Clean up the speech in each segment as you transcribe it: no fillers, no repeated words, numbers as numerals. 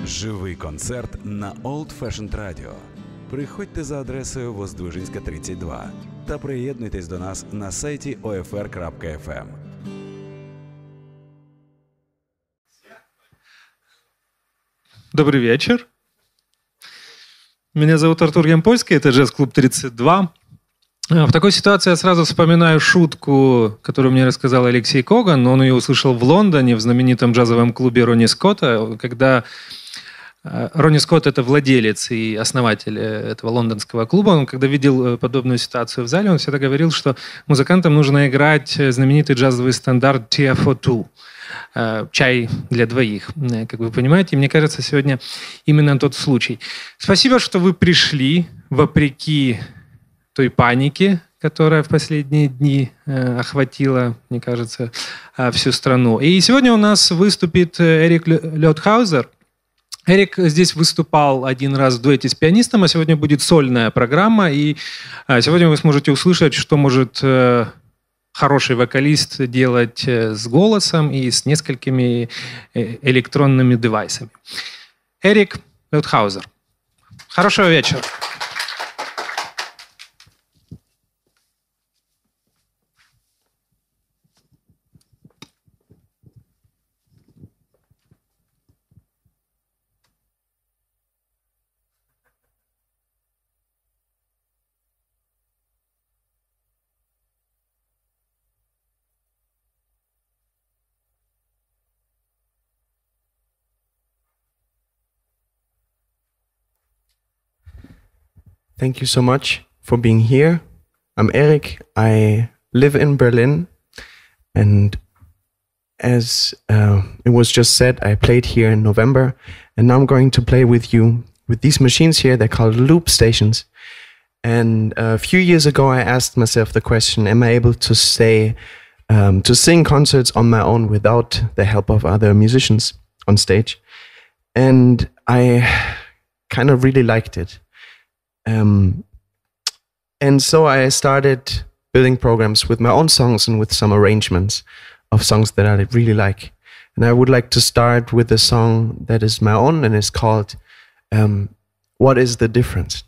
Живий концерт на Old Fashioned Radio. Приходьте за адресою Воздвиженська, 32 та приєднуйтесь до нас на сайті OFR.FM. Добрый вечер. Меня зовут Артур Ямпольский, это джаз-клуб 32. В такой ситуации я сразу вспоминаю шутку, которую мне рассказал Алексей Коган. Он ее услышал в Лондоне, в знаменитом джазовом клубе Ронни Скотта, когда Ронни Скотт — это владелец и основатель этого лондонского клуба. Он, когда видел подобную ситуацию в зале, он всегда говорил, что музыкантам нужно играть знаменитый джазовый стандарт «Tea for two». Чай для двоих, как вы понимаете. Мне кажется, сегодня именно тот случай. Спасибо, что вы пришли, вопреки той панике, которая в последние дни охватила, мне кажется, всю страну. И сегодня у нас выступит Ерік Лейтхаузер. Эрик здесь выступал один раз в дуэте с пианистом, а сегодня будет сольная программа. И сегодня вы сможете услышать, что может хороший вокалист делать с голосом и с несколькими электронными девайсами. Ерік Лейтхаузер. Хорошего вечера. Thank you so much for being here. I'm Erik. I live in Berlin, and as it was just said, I played here in November, and now I'm going to play with you with these machines here. They're called loop stations. And a few years ago, I asked myself the question: am I able to to sing concerts on my own without the help of other musicians on stage? And I kind of really liked it. And so I started building programs with my own songs and with some arrangements of songs that I really like. And I would like to start with a song that is my own and is called What is the Difference?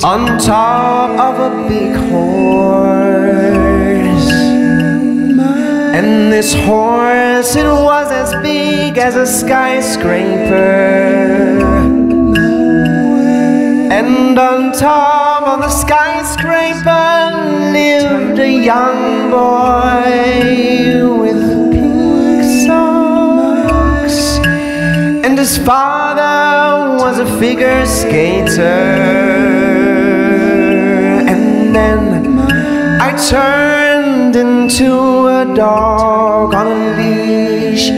On top of a big horse, and this horse, it was as big as a skyscraper, and on top of the skyscraper lived a young boy with pink socks, and his father was a figure skater. And then I turned into a dog on a leash,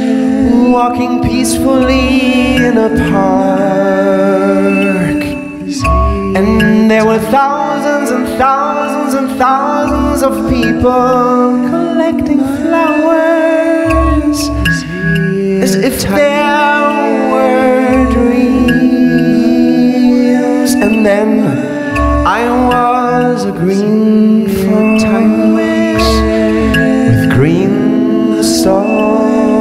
walking peacefully in a park. And there were thousands and thousands and thousands of people collecting flowers, as if there were dreams. And then I was a green fox with green stalks.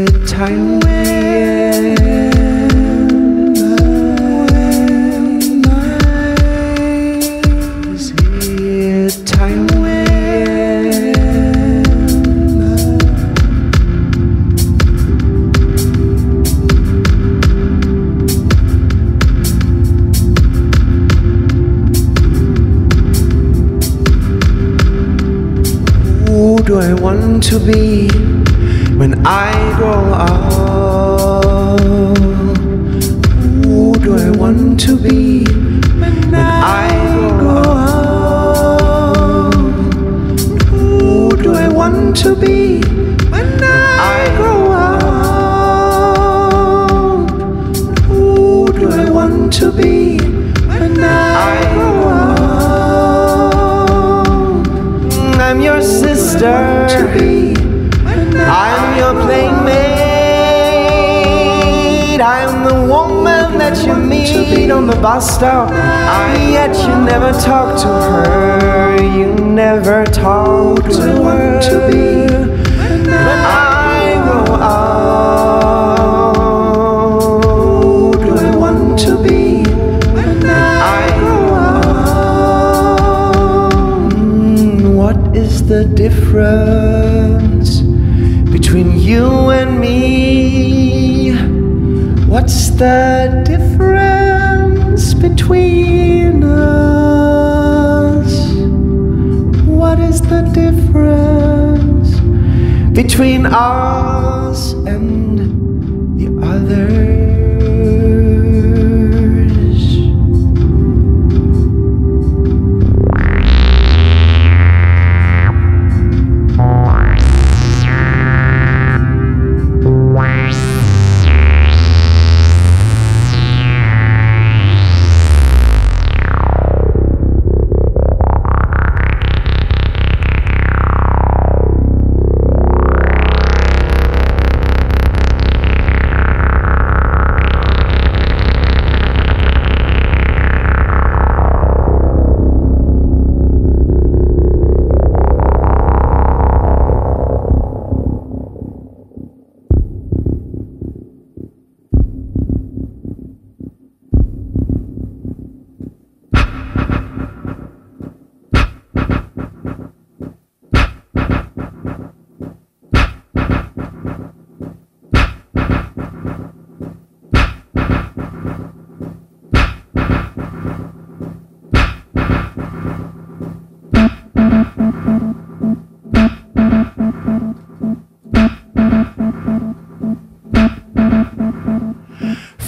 Is it time? do I want to be when I grow up? Who do I want to be when I grow up? Who do I want to be when I grow up? Who do I want to be when I grow up? I'm your sister, I'm your playmate, I'm the woman that you meet on the bus stop, yet you never talk to her, you never talk to her. When I grow up, who do I want to be when I grow up? What is the difference between you and me? What's the difference between us? What is the difference between us and the others?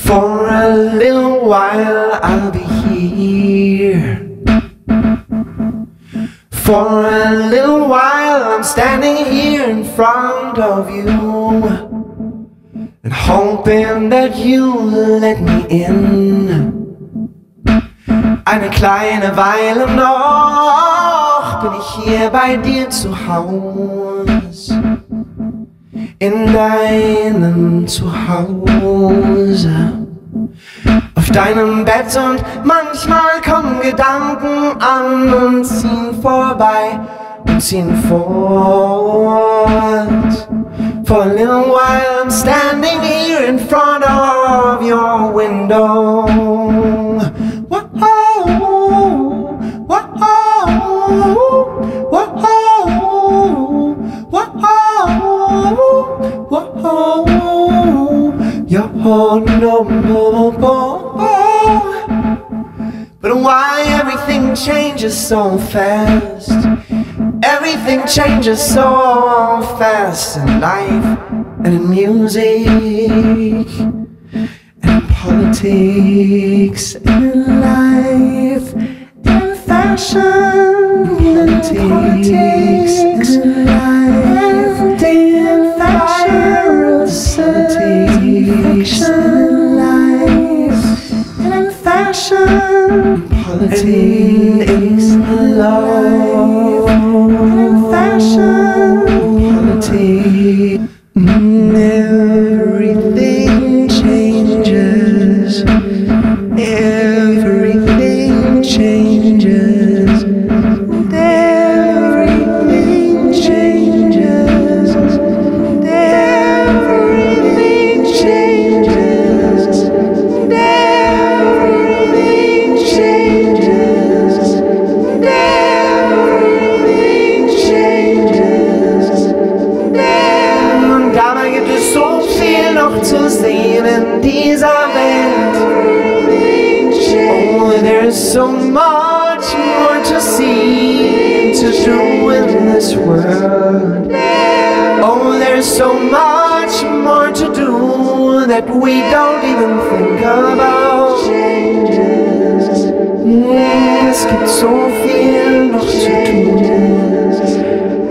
For a little while I'll be here. For a little while I'm standing here in front of you and hoping that you'll let me in. Eine kleine Weile noch bin ich hier bei dir zu Haus, in deinem Zuhause, auf deinem Bett, und manchmal kommen Gedanken an und ziehen vorbei und ziehen fort. For a little while I'm standing here in front of your window. Whoa, whoa, whoa, whoa, you're no more. But why everything changes so fast? Everything changes so fast in life and in music and in politics and in life and in fashion and in politics and in life and in fashion, politics, love, fashion, politics. Everything changes. Everything changes. Everything changes. Everything changes. Everything changes. Everything changes. Und dabei gibt es so viel noch zu sehen in dieser Welt. Oh, there's so much more to see. to do in this world. Oh, there's so much more to do that we don't even think about. Es gibt so viel noch zu tun.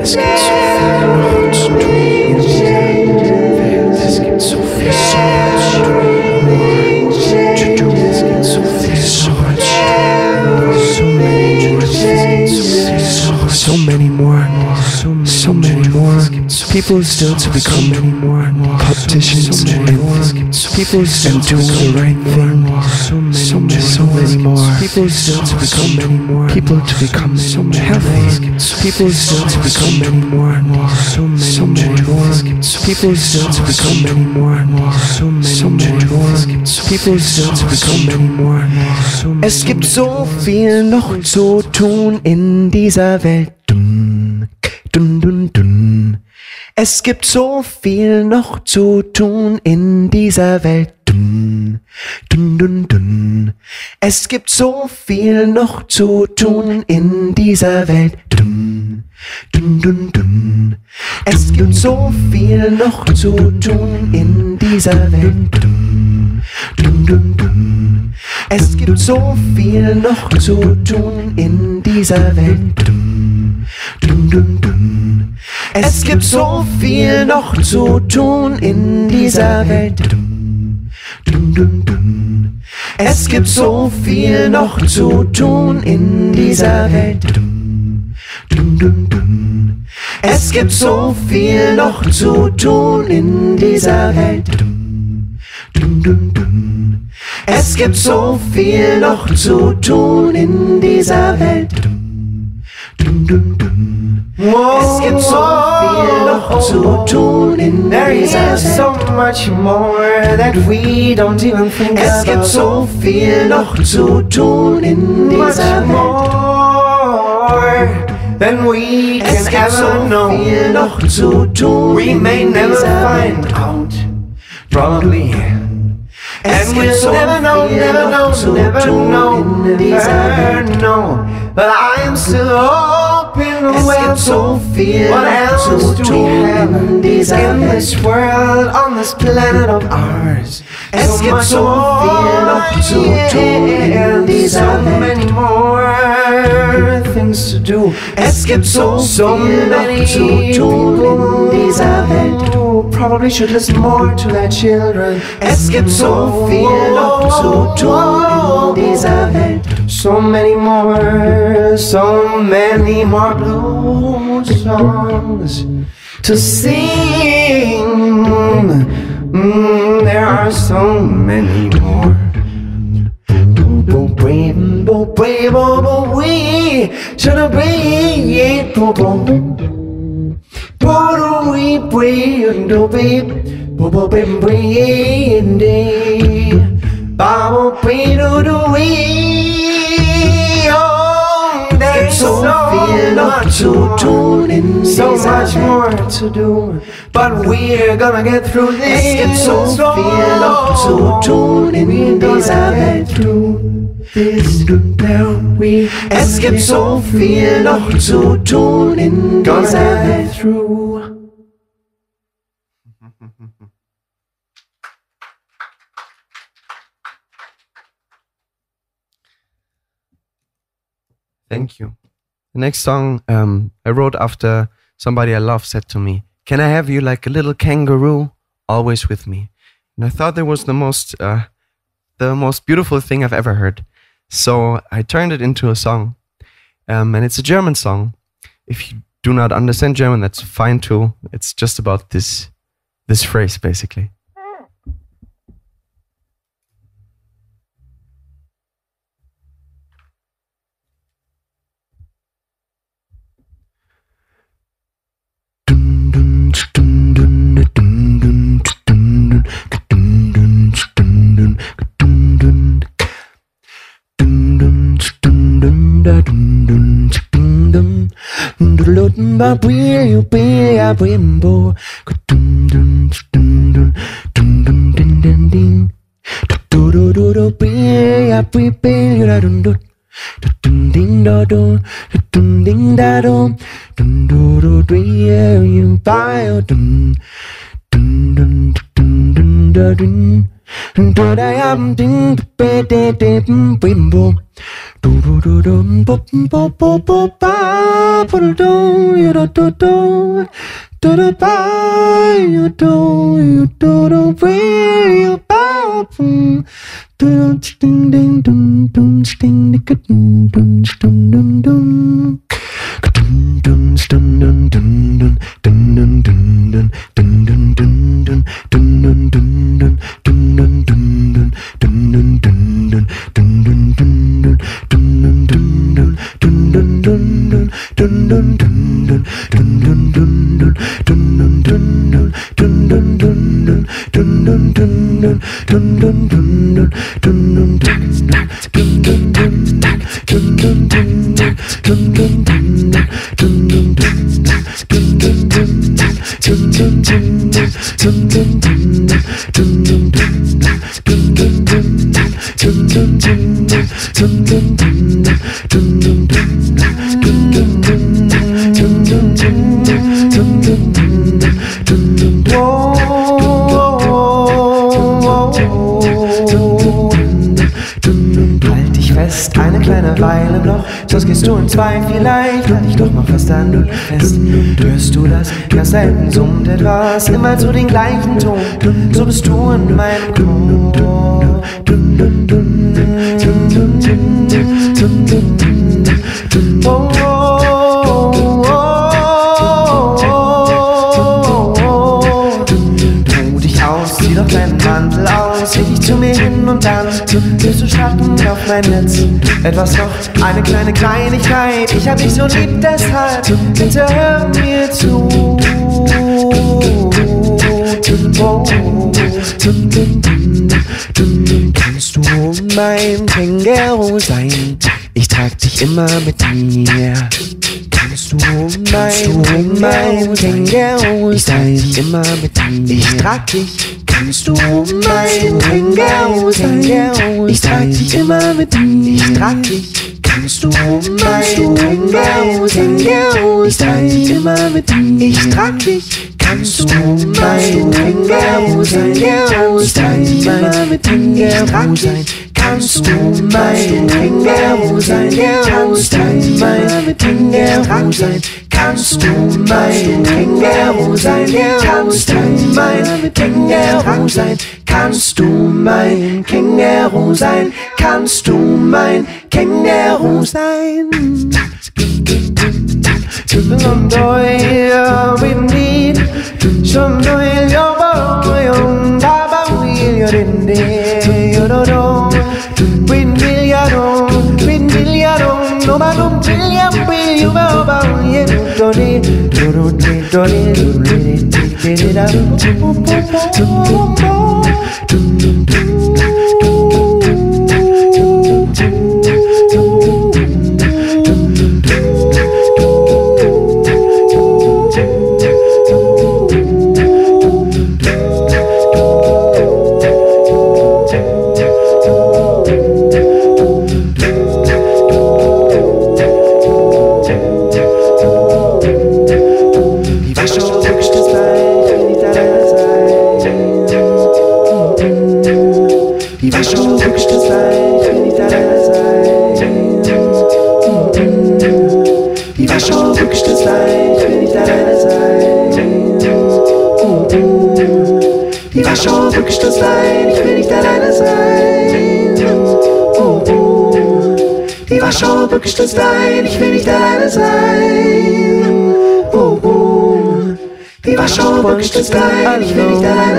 Es gibt so viel noch zu tun in dieser Welt. Es gibt so viel, so much more to do. Es gibt so viel, so much, so many more. So many more, so many more people still to become politicians and people still to do the right thing. So many more people still to become people to become healthy. People still to become so many more people still to become so many more people still to become. Es gibt so viel noch zu tun in dieser Welt. Dun, dun, dun, dun. Es gibt so viel noch zu tun in dieser Welt. Dun, dun, dun, dun. Es gibt so viel noch zu tun in dieser Welt. Dun, dun, dun, dun. Es gibt so viel noch zu tun in dieser Welt. Dun, dun, dun, dun. Es gibt so viel noch zu tun in dieser Welt. Dun, dun, dun, dun. Es gibt so viel noch zu tun in dieser Welt. Dun, dun, dun, dun. Es gibt so viel noch zu tun in dieser Welt. Dun, dun, dun, dun. Es gibt so viel noch zu tun in dieser Welt. Dun, dun, dun, dun. Es gibt so viel noch zu tun in dieser Welt. Dun, dun, dun, dun. Es gibt so viel noch zu tun in dieser Welt. So much more that we don't even think about. Es gibt so viel noch zu tun in dieser Welt. Than we can ever know. Noch zu tun we may never find out. Probably. And we'll never know, never know, never know, never know. But I am still hoping, well, so what else do we have in this world, on this planet of ours? Es gibt so viel noch zu tun in dieser Welt. So many more things to do. Es gibt so viel noch zu tun in dieser Welt. Probably should listen more to their children. Es gibt so viel noch zu tun in dieser Welt. So many more blues songs to sing. There are so many more. There's so much more to do, but we're gonna get through this. It's so viel noch zu tun in dieser Welt. Es gibt so viel noch zu tun in dieser Welt. Thank you. The next song I wrote after somebody I love said to me, "Can I have you like a little kangaroo, always with me?" And I thought that was the most beautiful thing I've ever heard. So I turned it into a song, and it's a German song. If you do not understand German, that's fine too. It's just about this phrase, basically. dum ding da dum ding da dum do do do you buy dum dum dum dum da dum do da am ding be de de bim bom do do do dum bop bop bop bop ba do you do do do do ba you do where you bow dum ding ding dum dum sting ding dum dum dum dum dum dum dum dum dum dum dum dum dum dum dum dum dum Eine kleine Weile noch, sonst gehst du in zwei, vielleicht halt dich doch mal fest an du fest. Hörst du das? Ganz selten summt etwas, immer zu den gleichen Ton. So bist du in meinem Chor. Oh, oh, oh. Tu dich aus, zieh doch deinen Mantel aus, leg dich zu mir hin und dann wirst du Schatten auf mein Netz. Etwas noch, eine kleine Kleinigkeit, ich hab dich so lieb, deshalb bitte hör mir zu. Oh. Kannst du mein Känguru sein? Ich trag dich immer mit mir. Kannst du mein Känguru sein? Ich trag dich immer mit mir. Ich trag dich. Kannst du mein Känguru sein? Ich trag dich immer mit mir. Ich trag dich. Kannst du mein Känguru sein? Ich trag dich immer mit mir. Ich trag dich. Kannst du mein Känguru sein? Ich trag dich immer mit mir. Ich trag dich. Kannst du mein Känguru sein? Kannst du mein Känguru sein? Kannst du mein Känguru sein? Kannst du mein Känguru sein? Kannst du mein Känguru sein? Kannst du mein Känguru sein?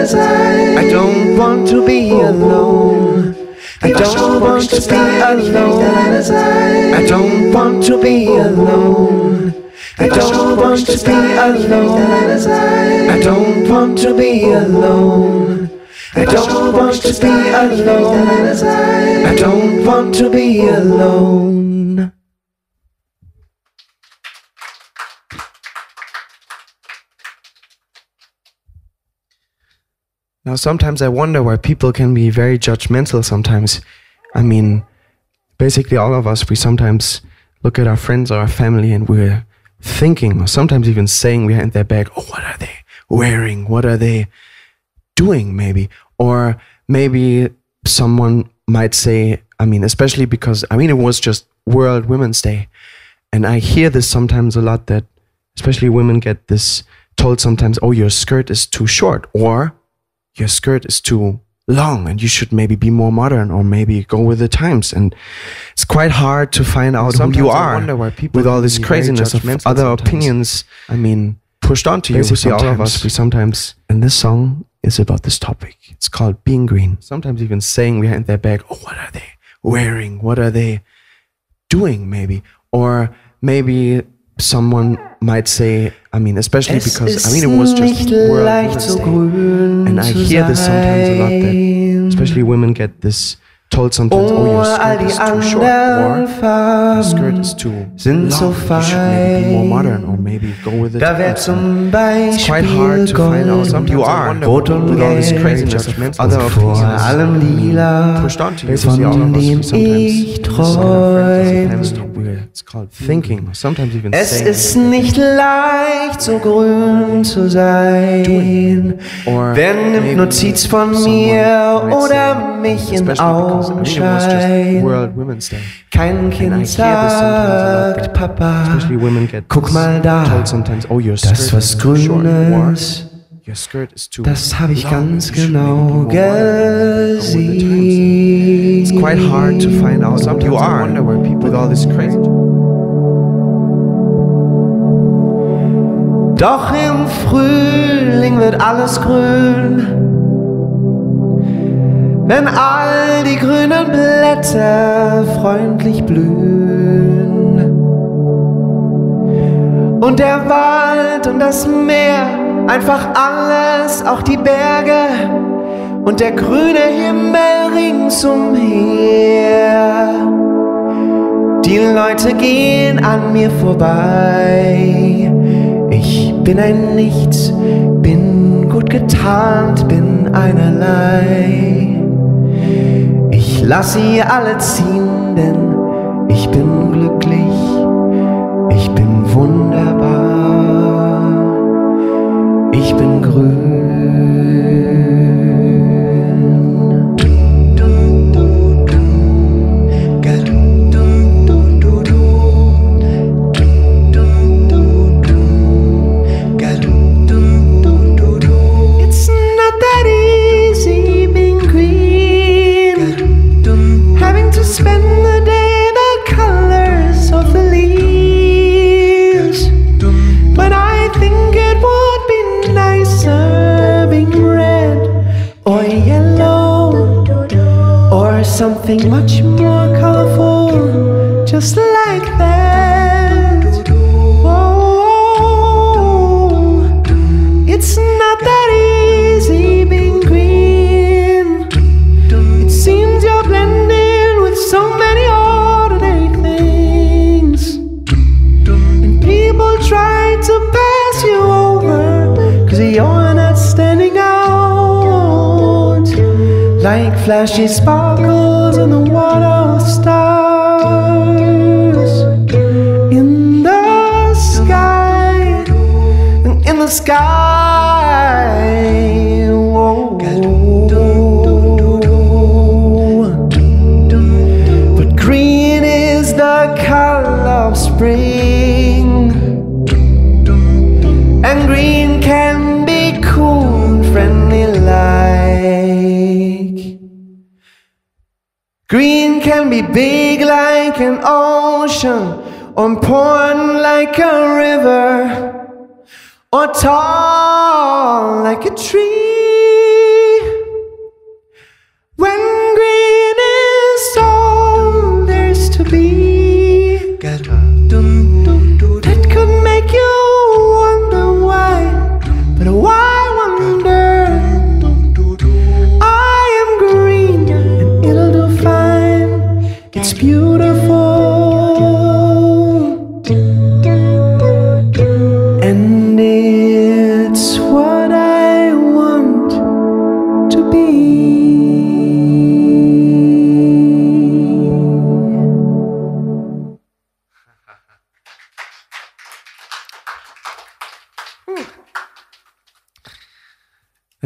I don't want to be alone. I don't want to be alone. I don't want to be alone. I don't want to be alone. I don't want to be alone. I don't want to be alone. I don't want to be alone. Now, sometimes I wonder why people can be very judgmental sometimes. I mean, basically all of us, we sometimes look at our friends or our family and we're thinking, or sometimes even saying behind their back, oh, what are they wearing? What are they doing maybe? Or maybe someone might say, I mean, especially because, I mean, it was just World Women's Day. And I hear this sometimes a lot, that especially women get this told sometimes, oh, your skirt is too short, or your skirt is too long and you should maybe be more modern, or maybe go with the times. And it's quite hard to find out who you are with all this craziness of other opinions, I mean, pushed onto you. Basically all of us, we sometimes, and this song is about this topic. It's called Being Green. Sometimes even saying behind their back, oh, what are they wearing? What are they doing maybe? Or maybe someone might say, I mean, especially because, I mean, it was just World Women's Day. And I hear this sometimes a lot, that especially women get this told sometimes, oh, your skirt is too short, or your skirt is too long, you should maybe be more modern, or maybe go with the times. It's quite hard to find out who you are with all this craziness of other opinions pushed onto you. Basically all of us, we sometimes it's called thinking, sometimes even es saying. Es ist nicht leicht, so grün zu sein. Wer nimmt Notiz von mir oder mich in Augenschein? Kein Kind sagt, Papa, guck mal da, das was Grünes. Das habe ich ganz genau gesehen. It's quite hard to find out who you are with all this crazy. Doch im Frühling wird alles grün, wenn all die grünen Blätter freundlich blühen und der Wald und das Meer, einfach alles, auch die Berge und der grüne Himmel ringsumher. Die Leute gehen an mir vorbei. Ich bin ein Nichts, bin gut getarnt, bin einerlei. Ich lass sie alle ziehen, denn ich bin glücklich, ich bin wunderbar, ich bin grün. Something much more colorful, just like that. Whoa, it's not that easy being green. It seems you're blending with so many ordinary things, and people try to pass you over, 'cause you're not standing out like flashy sparkles in the water, stars in the sky, in the sky. Whoa. But green is the color of spring, and green can be cool and friendly like. Green can be big like an ocean, or important like a river, or tall like a tree. When green is all there's to be, that could make you wonder why, but why wonder? It's beautiful, and it's what I want to be.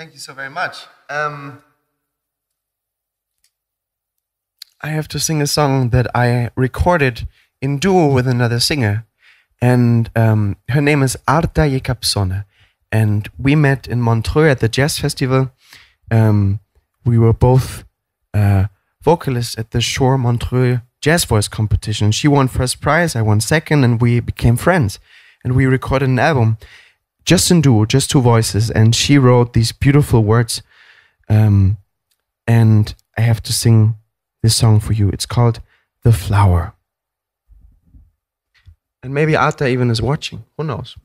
Thank you so very much. I have to sing a song that I recorded in duo with another singer. And her name is Arta Jakobsson. And we met in Montreux at the Jazz Festival. We were both vocalists at the Shore Montreux Jazz Voice competition. She won first prize, I won second, and we became friends. And we recorded an album just in duo, just two voices. And she wrote these beautiful words. And I have to sing this song for you. It's called The Flower. And maybe Arta even is watching. Who knows?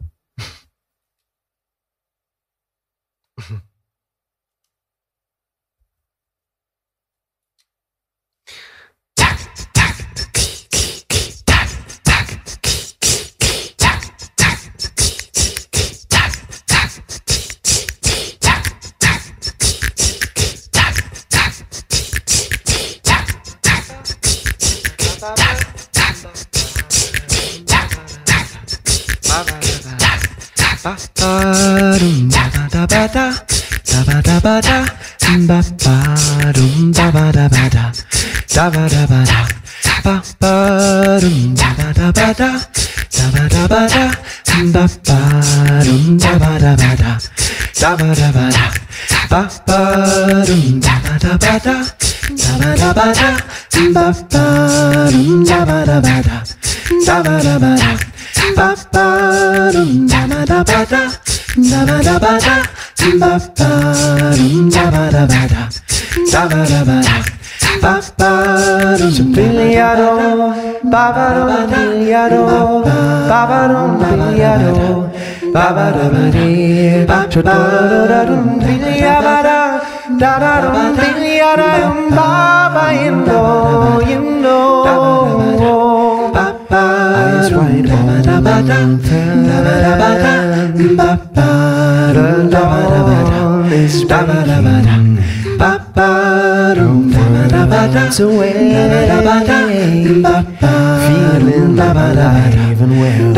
Feeling alive and well.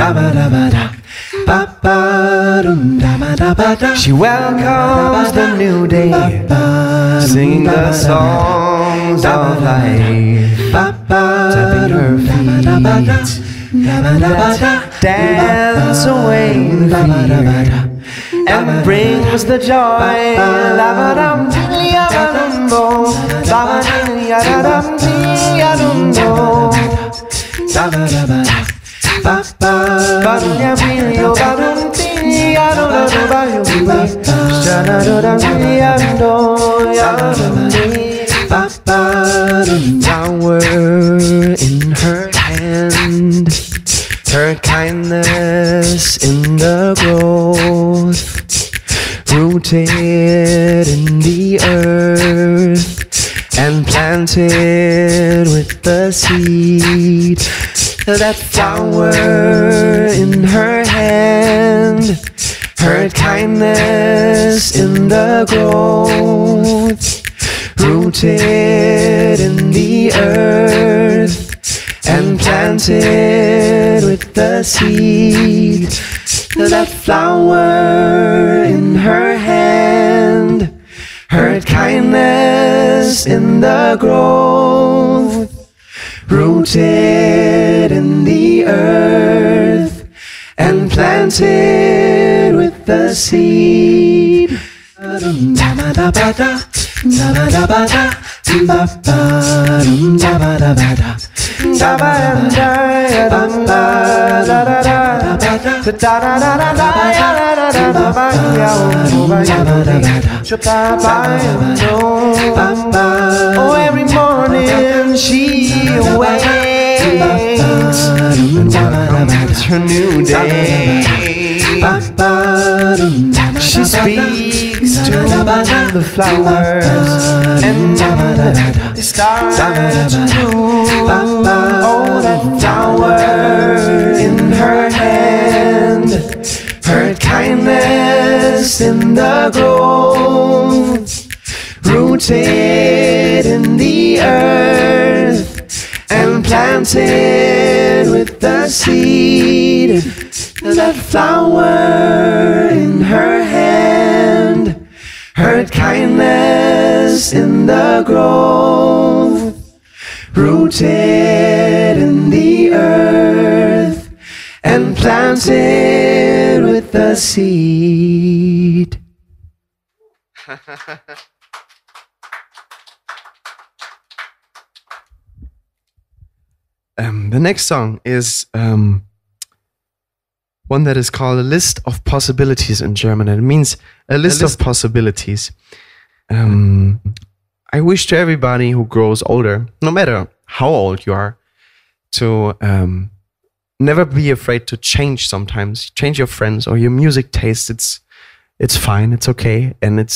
She welcomes the new day, singing the songs of life, tapping her feet, dance away the fear, and brings the joy. Flower in her hand, her kindness in the growth, rooted in the earth and planted with the seed. That flower in her hand, her kindness in the growth, rooted in the earth and planted with the seed. That flower in her hand, her kindness in the growth, rooted in the earth and planted with the seed. Oh, every morning she awakes and welcomes her new day. She speaks to the flowers and they start to bloom. Oh, that flower in her hand, her kindness in the growth, rooted in the earth and planted with the seed. That flower in her hand, her kindness in the growth, rooted in the earth and planted with the seed. The next song is one that is called A List of Possibilities in German. It means a list of possibilities. I wish to everybody who grows older, no matter how old you are, to never be afraid to change sometimes. Change your friends or your music taste. It's fine, it's okay. And I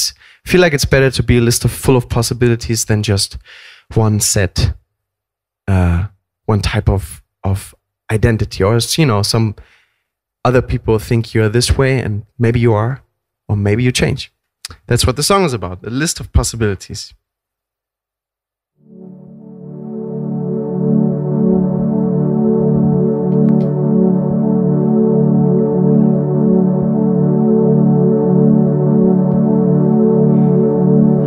feel like it's better to be a list full of possibilities than just one set, one type of identity. Or, some other people think you're this way and maybe you are, or maybe you change. That's what the song is about, a list of possibilities.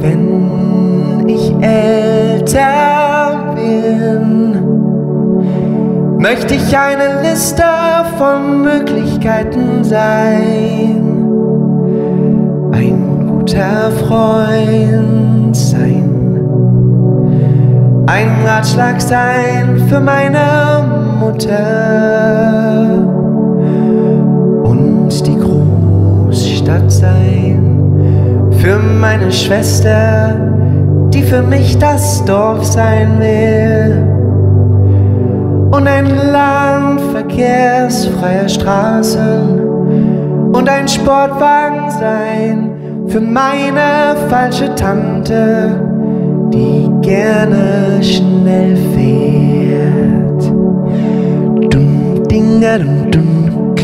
Wenn ich älter bin, möchte ich eine Liste von Möglichkeiten sein, ein guter Freund sein, ein Ratschlag sein für meine Mutter und die Großstadt sein für meine Schwester, die für mich das Dorf sein will. Und ein Land verkehrsfreier Straßen und ein Sportwagen sein für meine falsche Tante, die gerne schnell fährt. Dum dingadum dum,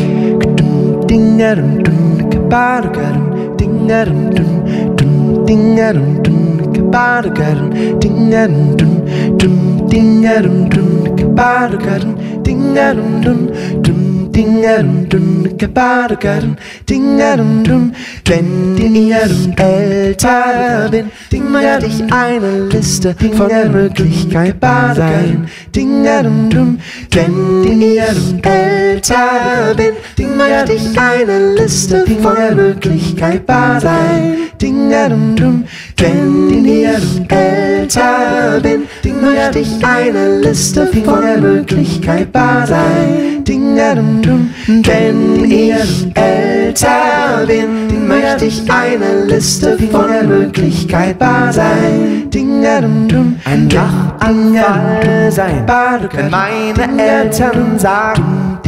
dum dingadum dum, kabadagarum dingadum dum, dum dingadum dum, kabadagarum dingadum dum, dum dingadum dum. Kabadagarum, dingadum dum, dum dingadum dum, kabadagarum, dingadum dum. Wenn ich älter bin, möchte ich eine Liste von Möglichkeiten sein. Dingadum dum. Wenn ich älter bin, möchte ich eine Liste von Möglichkeiten sein. Dingadum dum. Wenn ich älter bin, möchte ich eine Liste von Möglichkeiten sein. Dingadum dum. Wenn ich älter bin, möchte ich eine Liste von Möglichkeiten sein. Dingadum dum. Ein Lachanfall sein, wenn meine Eltern sagen,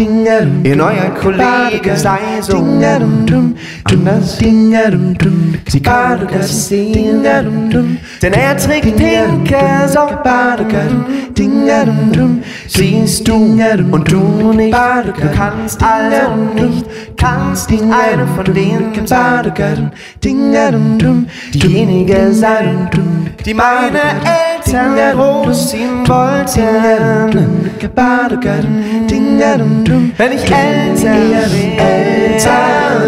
ihr neuer Kollege sei so anders. Sie kann es sehen, denn er trägt pinke Socken. Siehst du und du nicht, du kannst also nicht, kannst nicht eine von denen sein. Diejenige sein, die meine Eltern großziehen wollten. Wenn ich älter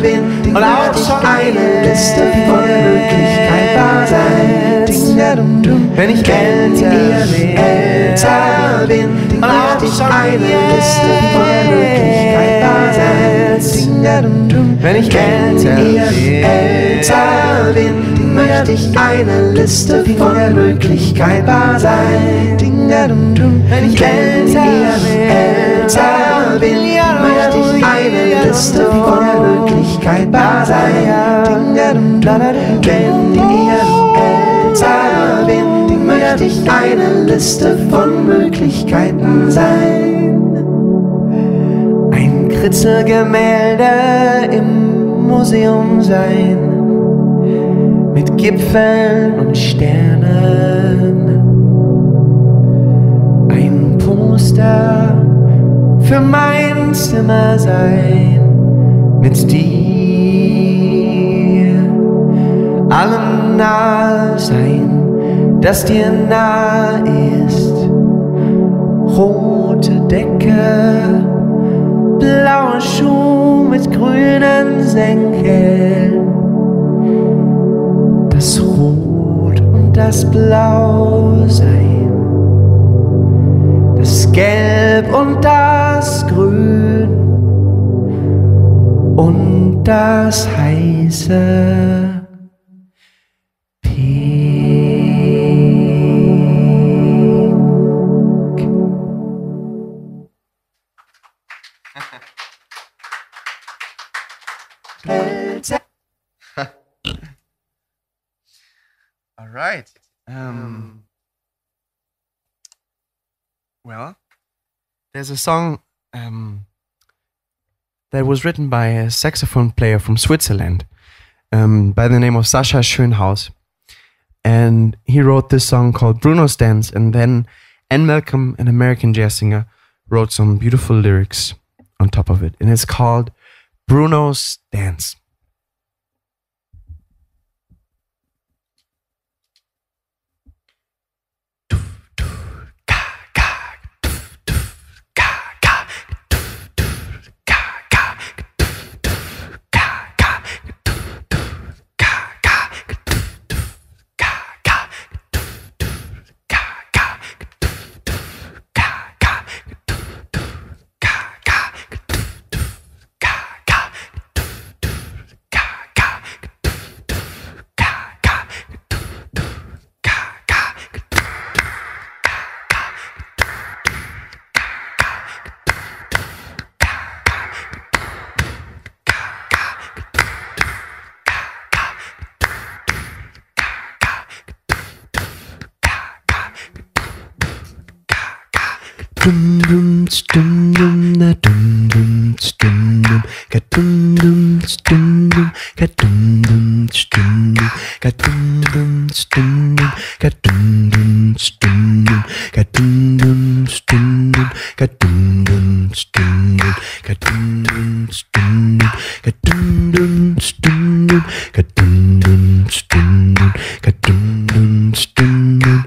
bin und auch schon eine Liste von Möglichkeiten sein. Wenn ich älter bin und auch schon eine Liste von Möglichkeiten sein. Wenn ich älter bin, möchte ich eine Liste von Möglichkeiten sein. Wenn ich älter bin, möchte ich eine Liste von Möglichkeiten sein. Wenn ich älter bin, möchte ich eine Liste von Möglichkeiten sein. Ein Kritzelgemälde im Museum sein, mit Gipfeln und Sternen. Ein Poster für mein Zimmer sein, mit dir. Allem nah sein, das dir nah ist. Rote Decke, blaue Schuhe mit grünen Senkeln. Das das Blau sein, das Gelb und das Grün und das heiße All right. Well, there's a song that was written by a saxophone player from Switzerland by the name of Sascha Schönhaus. And he wrote this song called Bruno's Dance. And then Ann Malcolm, an American jazz singer, wrote some beautiful lyrics on top of it. And it's called Bruno's Dance. Dum dum dum dum da dum dum dum dum ka dum dum dum dum ka dum dum dum dum ka dum dum dum dum ka dum dum dum dum ka dum dum dum dum ka dum dum dum dum ka dum dum dum dum ka dum dum dum dum ka dum dum dum dum ka dum dum dum dum.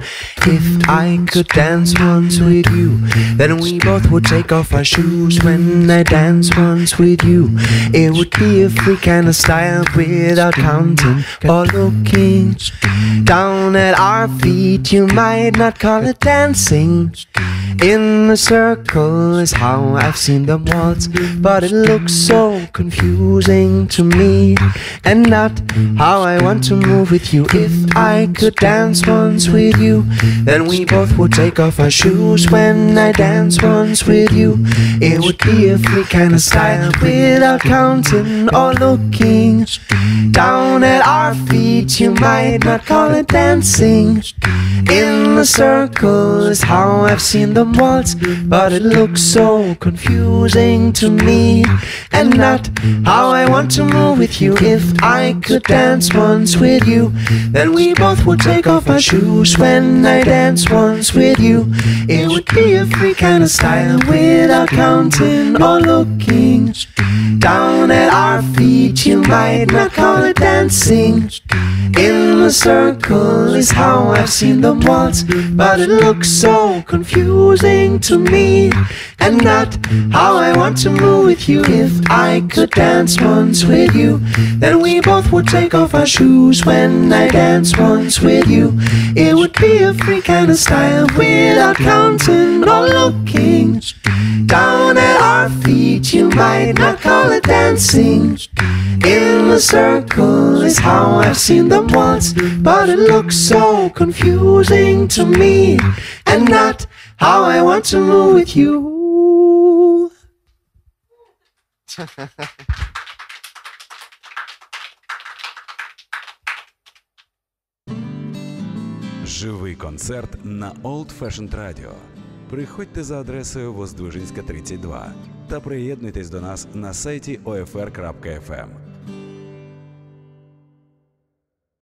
If I could dance once with you, then we both would take off our shoes. When I dance once with you, it would be a free kind of style without counting or looking down at our feet. You might not call it dancing. In a circle is how I've seen them waltz, but it looks so confusing to me, and not how I want to move with you. If I could dance once with you, then we both would take off our shoes. When I dance once with you, it would be a free kind of style without counting or looking down at our feet. You might not call it dancing. In a circle is how I've seen them waltz, but it looks so confusing to me, and not how I want to move with you. If I could dance once with you, then we both would take off our shoes. When I dance once with you, it would be a free kind of style without counting or looking down at our feet. You might not call it dancing. In a circle is how I've seen them waltz, but it looks so confusing to me, and not how I want to move with you. If I could dance once with you, then we both would take off our shoes. When I dance once with you, it would be a free kind of style without counting or looking down at our feet. You might not call it dancing. In a circle is how I've seen them waltz, but it looks so confusing to me, and not how I want to move with you. Живий концерт на Old Fashioned Radio. Приходьте за адресою Воздвиженська, 32 та приєднуйтесь до нас на сайті OFR.FM.